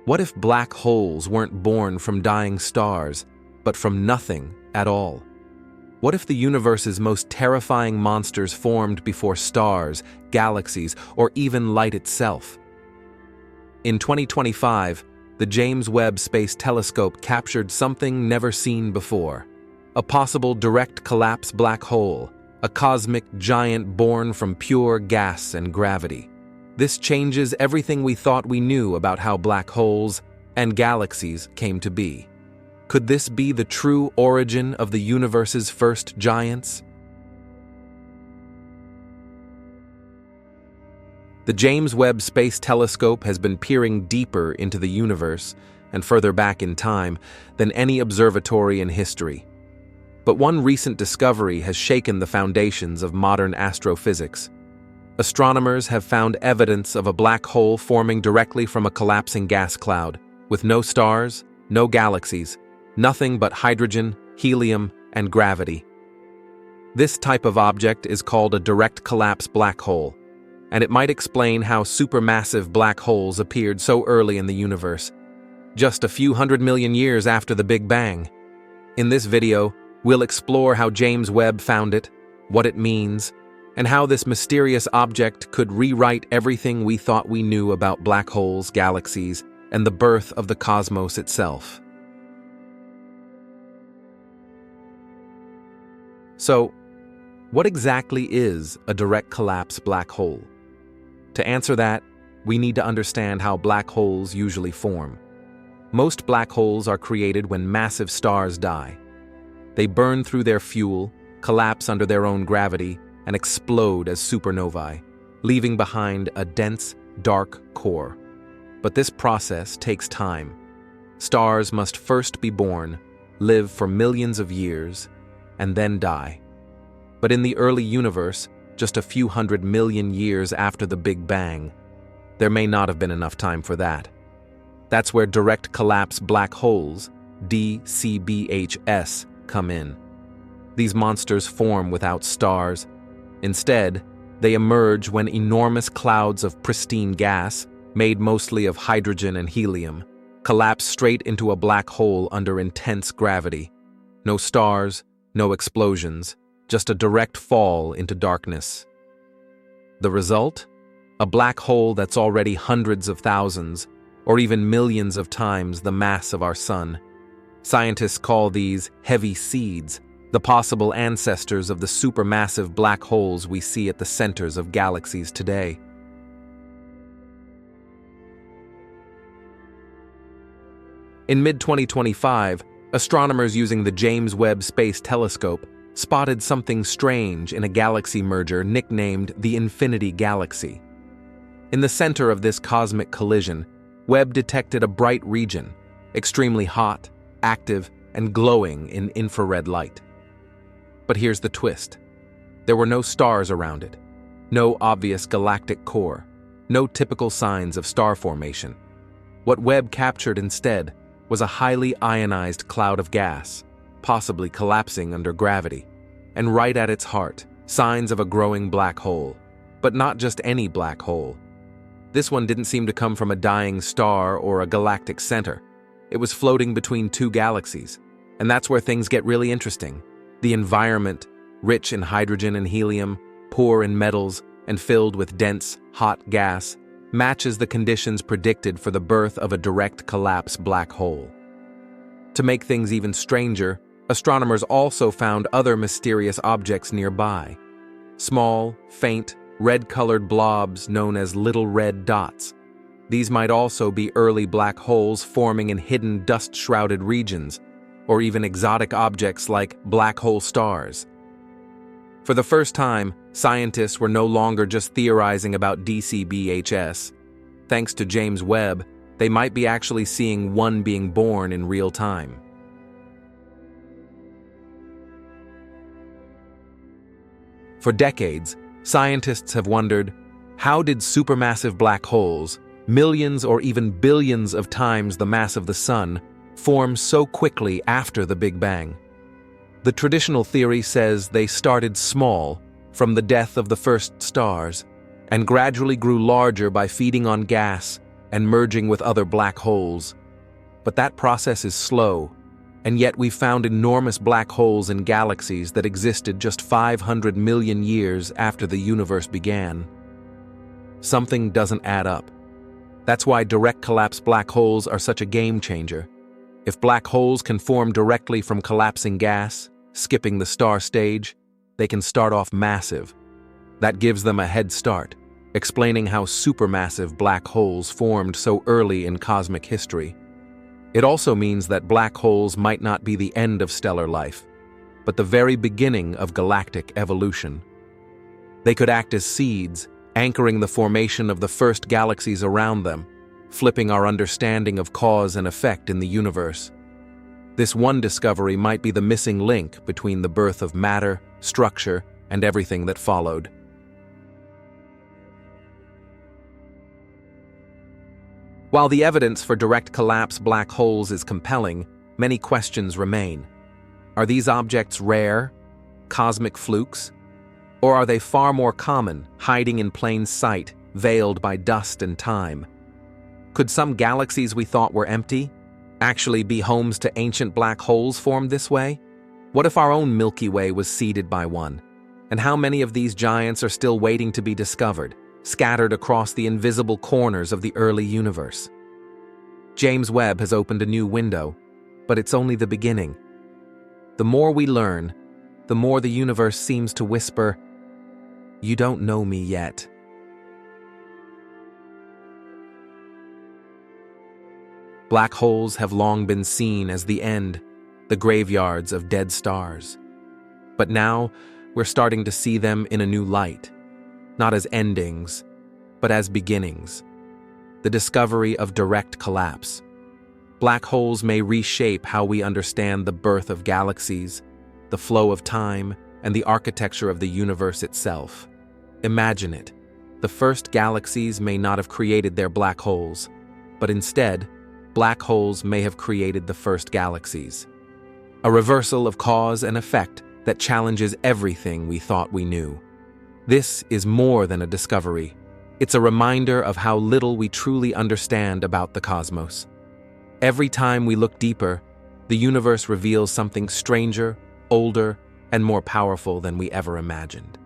What if black holes weren't born from dying stars, but from nothing at all? What if the universe's most terrifying monsters formed before stars, galaxies, or even light itself? In 2025, the James Webb Space Telescope captured something never seen before: a possible direct collapse black hole, a cosmic giant born from pure gas and gravity. This changes everything we thought we knew about how black holes and galaxies came to be. Could this be the true origin of the universe's first giants? The James Webb Space Telescope has been peering deeper into the universe and further back in time than any observatory in history. But one recent discovery has shaken the foundations of modern astrophysics. Astronomers have found evidence of a black hole forming directly from a collapsing gas cloud, with no stars, no galaxies, nothing but hydrogen, helium, and gravity. This type of object is called a direct collapse black hole, and it might explain how supermassive black holes appeared so early in the universe, just a few 100 million years after the Big Bang. In this video, we'll explore how James Webb found it, what it means, and how this mysterious object could rewrite everything we thought we knew about black holes, galaxies, and the birth of the cosmos itself. So, what exactly is a direct collapse black hole? To answer that, we need to understand how black holes usually form. Most black holes are created when massive stars die. They burn through their fuel, collapse under their own gravity, and explode as supernovae, leaving behind a dense, dark core. But this process takes time. Stars must first be born, live for millions of years, and then die. But in the early universe, just a few 100 million years after the Big Bang, there may not have been enough time for that. That's where direct collapse black holes, DCBHs, come in. These monsters form without stars. Instead, they emerge when enormous clouds of pristine gas, made mostly of hydrogen and helium, collapse straight into a black hole under intense gravity. No stars, no explosions, just a direct fall into darkness. The result? A black hole that's already hundreds of thousands, or even millions of times the mass of our sun. Scientists call these heavy seeds, the possible ancestors of the supermassive black holes we see at the centers of galaxies today. In mid-2025, astronomers using the James Webb Space Telescope spotted something strange in a galaxy merger nicknamed the Infinity Galaxy. In the center of this cosmic collision, Webb detected a bright region, extremely hot, active, and glowing in infrared light. But here's the twist. There were no stars around it, no obvious galactic core, no typical signs of star formation. What Webb captured instead was a highly ionized cloud of gas, possibly collapsing under gravity, and right at its heart, signs of a growing black hole. But not just any black hole. This one didn't seem to come from a dying star or a galactic center. It was floating between two galaxies, and that's where things get really interesting. The environment, rich in hydrogen and helium, poor in metals, and filled with dense, hot gas, matches the conditions predicted for the birth of a direct collapse black hole. To make things even stranger, astronomers also found other mysterious objects nearby. Small, faint, red-colored blobs known as little red dots. These might also be early black holes forming in hidden dust-shrouded regions, or even exotic objects like black hole stars. For the first time, scientists were no longer just theorizing about DCBHs. Thanks to James Webb, they might be actually seeing one being born in real time. For decades, scientists have wondered, how did supermassive black holes, millions or even billions of times the mass of the Sun, form so quickly after the Big Bang? The traditional theory says they started small, from the death of the first stars, and gradually grew larger by feeding on gas, and merging with other black holes. But that process is slow, and yet we've found enormous black holes in galaxies that existed just 500 million years after the universe began. Something doesn't add up. That's why direct collapse black holes are such a game changer. If black holes can form directly from collapsing gas, skipping the star stage, they can start off massive. That gives them a head start, explaining how supermassive black holes formed so early in cosmic history. It also means that black holes might not be the end of stellar life, but the very beginning of galactic evolution. They could act as seeds, anchoring the formation of the first galaxies around them, flipping our understanding of cause and effect in the universe. This one discovery might be the missing link between the birth of matter, structure, and everything that followed. While the evidence for direct collapse black holes is compelling, many questions remain. Are these objects rare, cosmic flukes? Or are they far more common, hiding in plain sight, veiled by dust and time? Could some galaxies we thought were empty actually be homes to ancient black holes formed this way? What if our own Milky Way was seeded by one? And how many of these giants are still waiting to be discovered, scattered across the invisible corners of the early universe? James Webb has opened a new window, but it's only the beginning. The more we learn, the more the universe seems to whisper, "You don't know me yet." Black holes have long been seen as the end, the graveyards of dead stars. But now, we're starting to see them in a new light, not as endings, but as beginnings. The discovery of direct collapse. Black holes may reshape how we understand the birth of galaxies, the flow of time, and the architecture of the universe itself. Imagine it. The first galaxies may not have created their black holes, but instead, black holes may have created the first galaxies. A reversal of cause and effect that challenges everything we thought we knew. This is more than a discovery. It's a reminder of how little we truly understand about the cosmos. Every time we look deeper, the universe reveals something stranger, older, and more powerful than we ever imagined.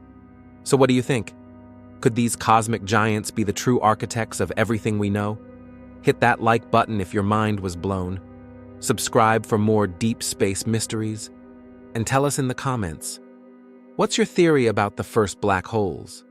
So what do you think? Could these cosmic giants be the true architects of everything we know? Hit that like button if your mind was blown. Subscribe for more deep space mysteries. And tell us in the comments, what's your theory about the first black holes?